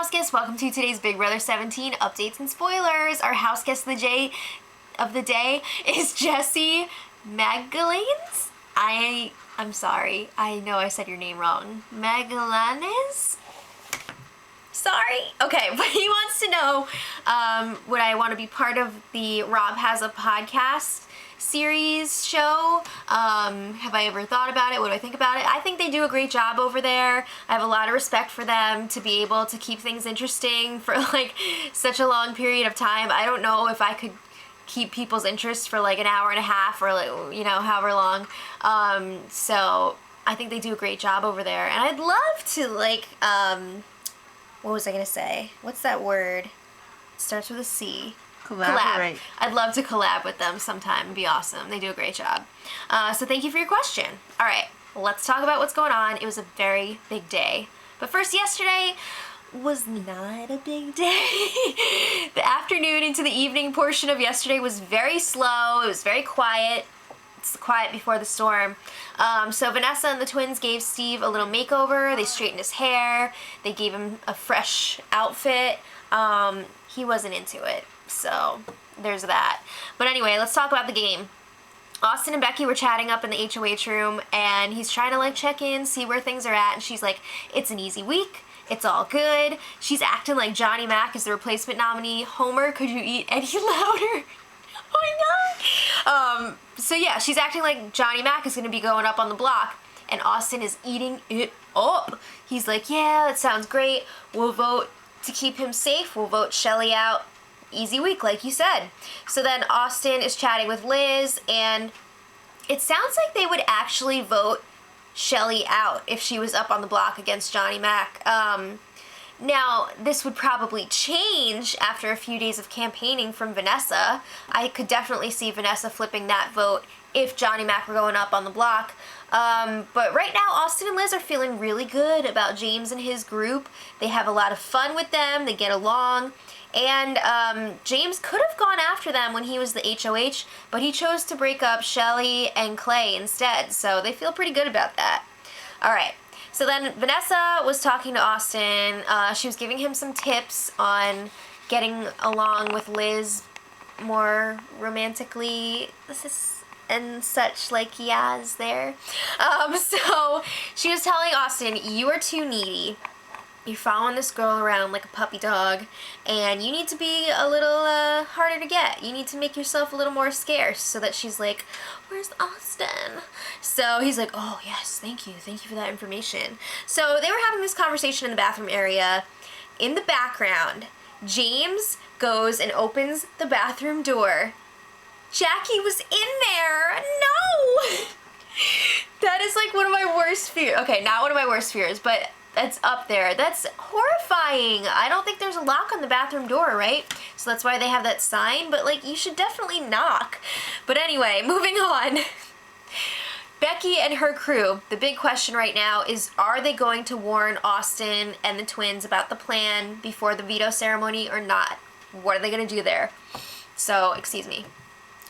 house guests, welcome to today's Big Brother 17 updates and spoilers. Our house guest of the day is Jesse Magdalens. I'm sorry. I know I said your name wrong. Magdalens? Sorry. Okay, but he wants to know would I want to be part of the Rob Has a Podcast series show. Have I ever thought about it? What do I think about it? I think they do a great job over there. I have a lot of respect for them to be able to keep things interesting for like such a long period of time. I don't know if I could keep people's interest for like an hour and a half or like, you know, however long. So I think they do a great job over there. And I'd love to like, what was I gonna say? What's that word? It starts with a C. Collaborate. Collab. I'd love to collab with them sometime. It'd be awesome. They do a great job. So thank you for your question. All right, let's talk about what's going on. It was a very big day. But first, yesterday was not a big day. The afternoon into the evening portion of yesterday was very slow. It was very quiet. It's quiet before the storm. So Vanessa and the twins gave Steve a little makeover. They straightened his hair. They gave him a fresh outfit. He wasn't into it. So there's that. But anyway, let's talk about the game. Austin and Becky were chatting up in the HOH room, and he's trying to like check in, see where things are at, and she's like, it's an easy week. It's all good. She's acting like Johnny Mac is the replacement nominee. Homer, could you eat any louder? Oh my god. So yeah, she's acting like Johnny Mac is going to be going up on the block, and Austin is eating it up. He's like, yeah, that sounds great. We'll vote to keep him safe. We'll vote Shelly out. Easy week, like you said. So then Austin is chatting with Liz, and it sounds like they would actually vote Shelly out if she was up on the block against Johnny Mac. Now, this would probably change after a few days of campaigning from Vanessa. I could definitely see Vanessa flipping that vote if Johnny Mac were going up on the block. But right now, Austin and Liz are feeling really good about James and his group. They have a lot of fun with them. They get along. And James could have gone after them when he was the HOH, but he chose to break up Shelly and Clay instead. So they feel pretty good about that. All right. So then Vanessa was talking to Austin. She was giving him some tips on getting along with Liz more romantically and such, like yes there. So she was telling Austin, you are too needy. You're following this girl around like a puppy dog, and you need to be a little harder to get. You need to make yourself a little more scarce, so that she's like, where's Austin? So he's like, oh yes, thank you for that information. So they were having this conversation in the bathroom area. In the background, James goes and opens the bathroom door. Jackie was in there. No! That is like one of my worst fears. Okay, not one of my worst fears, but that's up there. That's horrifying. I don't think there's a lock on the bathroom door, right? So that's why they have that sign, but like you should definitely knock. But anyway, moving on. Becky and her crew, the big question right now is, are they going to warn Austin and the twins about the plan before the veto ceremony or not? What are they going to do there? So, excuse me.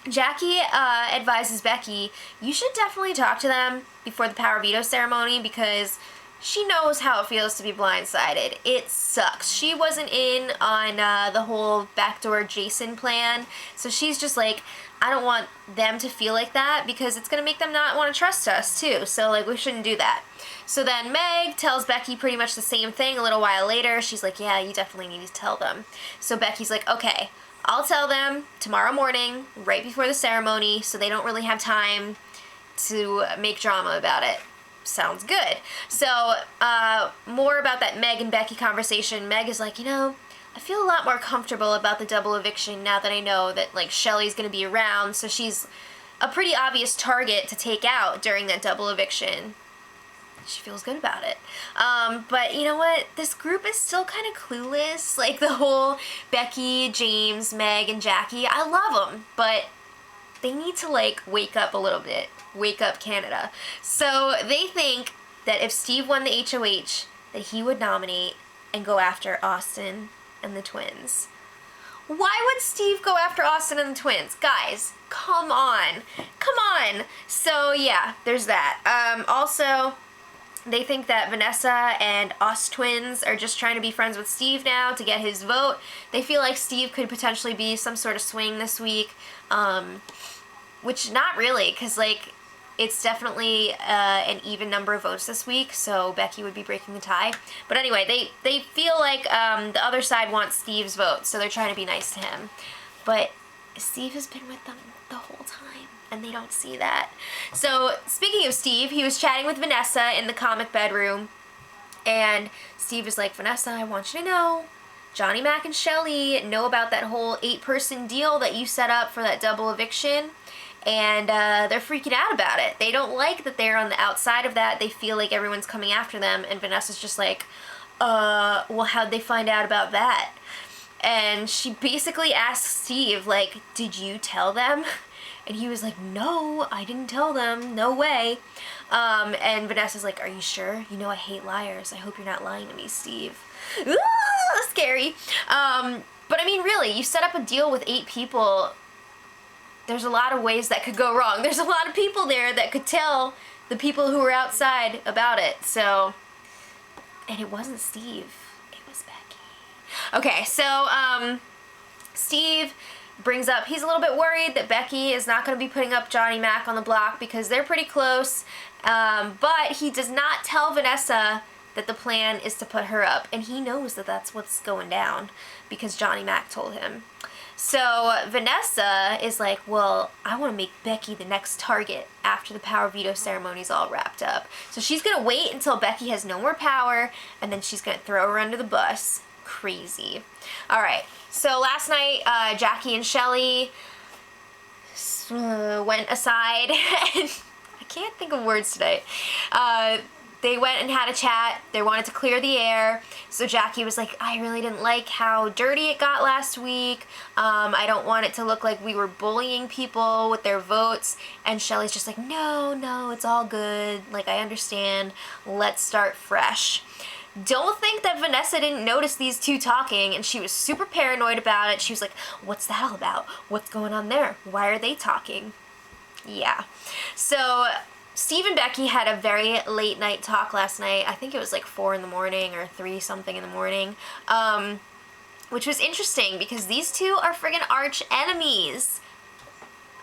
Jackie advises Becky, you should definitely talk to them before the power veto ceremony because she knows how it feels to be blindsided. It sucks. She wasn't in on the whole backdoor Jason plan, so she's just like, I don't want them to feel like that because it's going to make them not want to trust us too, so like we shouldn't do that. So then Meg tells Becky pretty much the same thing a little while later. She's like, yeah, you definitely need to tell them. So Becky's like, okay, I'll tell them tomorrow morning, right before the ceremony, so they don't really have time to make drama about it. Sounds good. So, more about that Meg and Becky conversation. Meg is like, you know, I feel a lot more comfortable about the double eviction now that I know that, like, Shelly's gonna be around, so she's a pretty obvious target to take out during that double eviction. She feels good about it. But you know what? This group is still kind of clueless. Like, the whole Becky, James, Meg, and Jackie, I love them, but they need to, like, wake up a little bit. Wake up, Canada. So they think that if Steve won the HOH, that he would nominate and go after Austin and the twins. Why would Steve go after Austin and the twins? Guys, come on. Come on. So yeah, there's that. Also, They think that Vanessa and Us Twins are just trying to be friends with Steve now to get his vote. They feel like Steve could potentially be some sort of swing this week, which not really, because, like, it's definitely an even number of votes this week, so Becky would be breaking the tie. But anyway, they feel like the other side wants Steve's vote, so they're trying to be nice to him. But Steve has been with them the whole time, and they don't see that. So, speaking of Steve, he was chatting with Vanessa in the comic bedroom, and Steve is like, Vanessa, I want you to know, Johnny Mac and Shelly know about that whole 8-person deal that you set up for that double eviction, and they're freaking out about it. They don't like that they're on the outside of that. They feel like everyone's coming after them, and Vanessa's just like, well, how'd they find out about that? And she basically asks Steve, like, did you tell them? And he was like, no, I didn't tell them. No way. And Vanessa's like, are you sure? You know I hate liars. I hope you're not lying to me, Steve. Ooh, scary. But I mean, really, you set up a deal with 8 people. There's a lot of ways that could go wrong. There's a lot of people there that could tell the people who were outside about it. So, and it wasn't Steve. It was Becky. Okay, so, Steve brings up, he's a little bit worried that Becky is not going to be putting up Johnny Mac on the block because they're pretty close, but he does not tell Vanessa that the plan is to put her up, and he knows that that's what's going down because Johnny Mac told him. So Vanessa is like, well, I want to make Becky the next target after the power veto ceremony's all wrapped up. So she's going to wait until Becky has no more power, and then she's going to throw her under the bus. Crazy. All right. So last night, Jackie and Shelly went aside, and I can't think of words today. They went and had a chat. They wanted to clear the air. So Jackie was like, I really didn't like how dirty it got last week. I don't want it to look like we were bullying people with their votes. And Shelly's just like, no, it's all good. Like, I understand. Let's start fresh. Don't think that Vanessa didn't notice these two talking, and she was super paranoid about it. She was like, what's that all about? What's going on there? Why are they talking? Yeah. So Steve and Becky had a very late night talk last night. I think it was like 4 in the morning or 3 something in the morning, which was interesting because these two are friggin' arch enemies.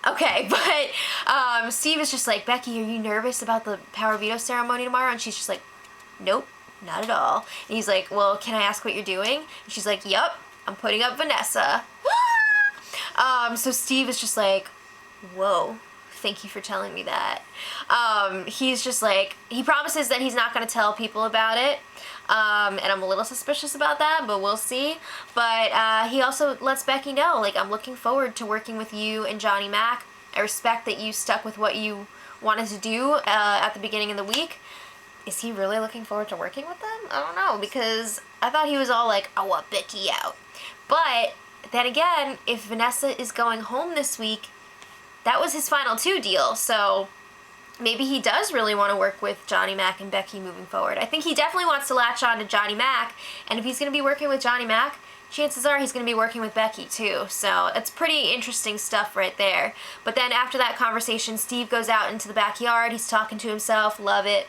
Okay, but Steve is just like, Becky, are you nervous about the power veto ceremony tomorrow? And she's just like, nope. Not at all. And he's like, well, can I ask what you're doing? And she's like, yup, I'm putting up Vanessa. So Steve is just like, whoa, thank you for telling me that. He's just like, he promises that he's not going to tell people about it. And I'm a little suspicious about that, but we'll see. But he also lets Becky know, like, I'm looking forward to working with you and Johnny Mac. I respect that you stuck with what you wanted to do at the beginning of the week. Is he really looking forward to working with them? I don't know, because I thought he was all like, I want Becky out. But then again, if Vanessa is going home this week, that was his final 2 deal, so maybe he does really want to work with Johnny Mac and Becky moving forward. I think he definitely wants to latch on to Johnny Mac, and if he's going to be working with Johnny Mac, chances are he's going to be working with Becky too. So it's pretty interesting stuff right there. But then after that conversation, Steve goes out into the backyard. He's talking to himself. Love it.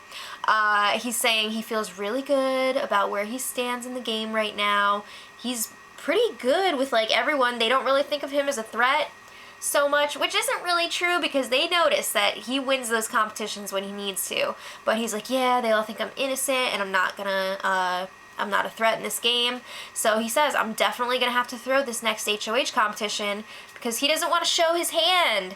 He's saying he feels really good about where he stands in the game right now. He's pretty good with, like, everyone. They don't really think of him as a threat so much, which isn't really true because they notice that he wins those competitions when he needs to. But he's like, yeah, they all think I'm innocent and I'm not a threat in this game. So he says, I'm definitely going to have to throw this next HOH competition because he doesn't want to show his hand.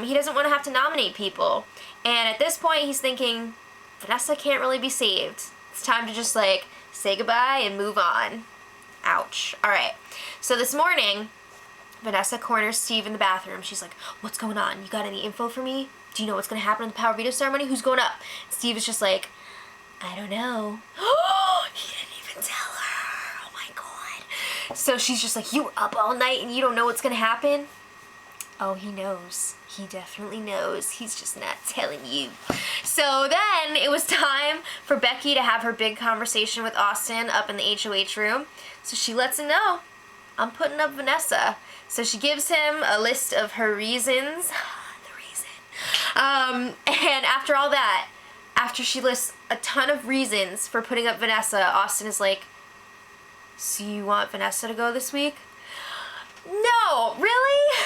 He doesn't want to have to nominate people. And at this point, he's thinking, Vanessa can't really be saved. It's time to just, like, say goodbye and move on. Ouch. All right. So this morning, Vanessa corners Steve in the bathroom. She's like, what's going on? You got any info for me? Do you know what's going to happen in the power veto ceremony? Who's going up? Steve is just like, I don't know. He didn't even tell her. Oh my god. So she's just like, you were up all night and you don't know what's going to happen? Oh, he knows. He definitely knows. He's just not telling you. So then it was time for Becky to have her big conversation with Austin up in the HOH room. So she lets him know, I'm putting up Vanessa. So she gives him a list of her reasons. The reason. And after all that, after she lists a ton of reasons for putting up Vanessa, Austin is like, so you want Vanessa to go this week? No, really?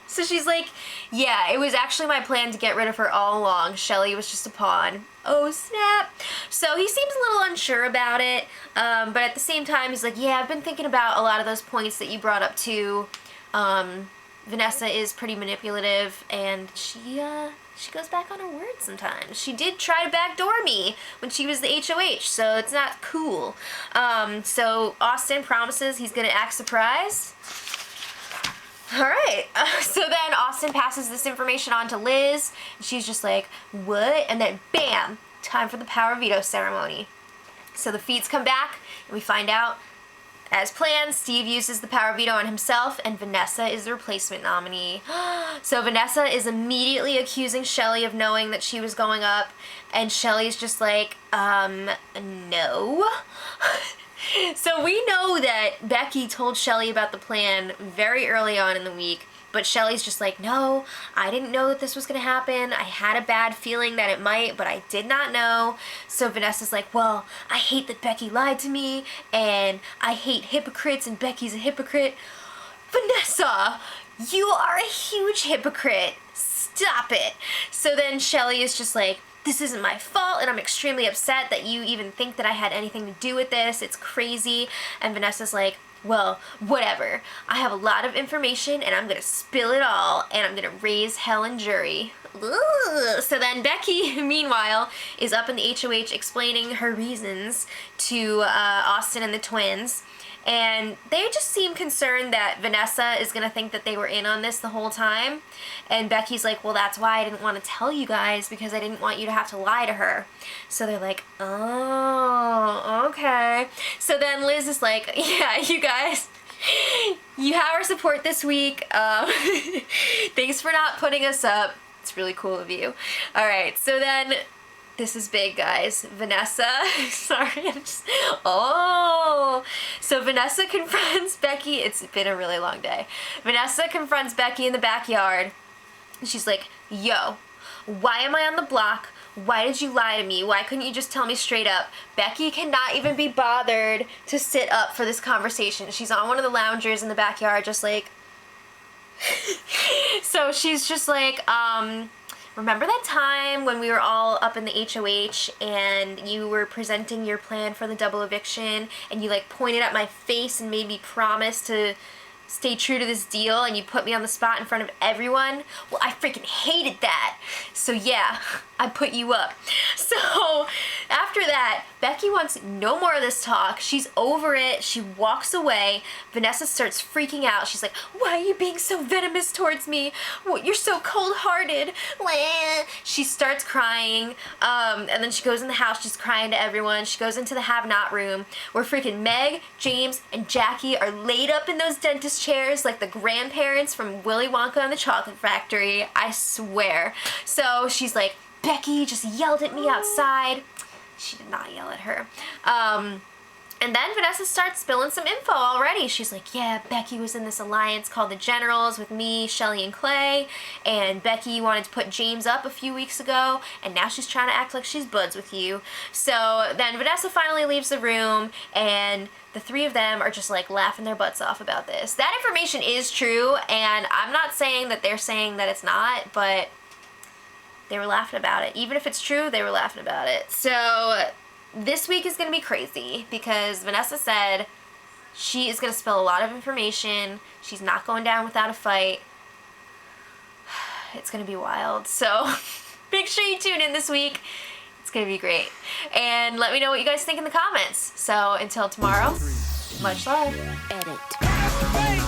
So she's like, yeah, it was actually my plan to get rid of her all along. Shelly was just a pawn. Oh, snap. So he seems a little unsure about it, but at the same time, he's like, yeah, I've been thinking about a lot of those points that you brought up too. Vanessa is pretty manipulative, and she goes back on her word sometimes. She did try to backdoor me when she was the HOH, so it's not cool. So Austin promises he's gonna act surprised. Alright, so then Austin passes this information on to Liz, and she's just like, what? And then bam, time for the power veto ceremony. So the feeds come back, and we find out, as planned, Steve uses the power veto on himself, and Vanessa is the replacement nominee. So Vanessa is immediately accusing Shelly of knowing that she was going up, and Shelly's just like, no. So we know that Becky told Shelly about the plan very early on in the week, but Shelly's just like, no, I didn't know that this was going to happen. I had a bad feeling that it might, but I did not know. So Vanessa's like, well, I hate that Becky lied to me, and I hate hypocrites, and Becky's a hypocrite. Vanessa, you are a huge hypocrite. Stop it. So then Shelly is just like, this isn't my fault, and I'm extremely upset that you even think that I had anything to do with this. It's crazy. And Vanessa's like, well, whatever. I have a lot of information, and I'm gonna spill it all, and I'm gonna raise hell and jury. Ugh. So then Becky, meanwhile, is up in the HOH explaining her reasons to Austin and the twins. And they just seem concerned that Vanessa is going to think that they were in on this the whole time. And Becky's like, well, that's why I didn't want to tell you guys, because I didn't want you to have to lie to her. So they're like, oh, okay. So then Liz is like, yeah, you guys, you have our support this week. Thanks for not putting us up. It's really cool of you. All right, so then... this is big, guys. Vanessa, sorry, So Vanessa confronts Becky. It's been a really long day. Vanessa confronts Becky in the backyard. And she's like, yo, why am I on the block? Why did you lie to me? Why couldn't you just tell me straight up? Becky cannot even be bothered to sit up for this conversation. She's on one of the loungers in the backyard, just like... So she's just like, remember that time when we were all up in the HOH and you were presenting your plan for the double eviction, and you like pointed at my face and made me promise to stay true to this deal, and you put me on the spot in front of everyone? Well, I freaking hated that. So yeah, I put you up. So after that, Becky wants no more of this talk. She's over it. She walks away. Vanessa starts freaking out. She's like, why are you being so venomous towards me? Well, you're so cold-hearted. She starts crying, and then she goes in the house. She's crying to everyone. She goes into the have-not room where freaking Meg, James, and Jackie are laid up in those dentist chairs like the grandparents from Willy Wonka and the Chocolate Factory. I swear. So she's like, Becky just yelled at me outside. She did not yell at her. And then Vanessa starts spilling some info already. She's like, yeah, Becky was in this alliance called the Generals with me, Shelly, and Clay, and Becky wanted to put James up a few weeks ago, and now she's trying to act like she's buds with you. So then Vanessa finally leaves the room, and the three of them are just like laughing their butts off about this. That information is true, and I'm not saying that they're saying that it's not, but they were laughing about it. Even if it's true, they were laughing about it. So this week is going to be crazy because Vanessa said she is going to spill a lot of information. She's not going down without a fight. It's going to be wild. So make sure you tune in this week. It's going to be great. And let me know what you guys think in the comments. So until tomorrow, much love. Edit.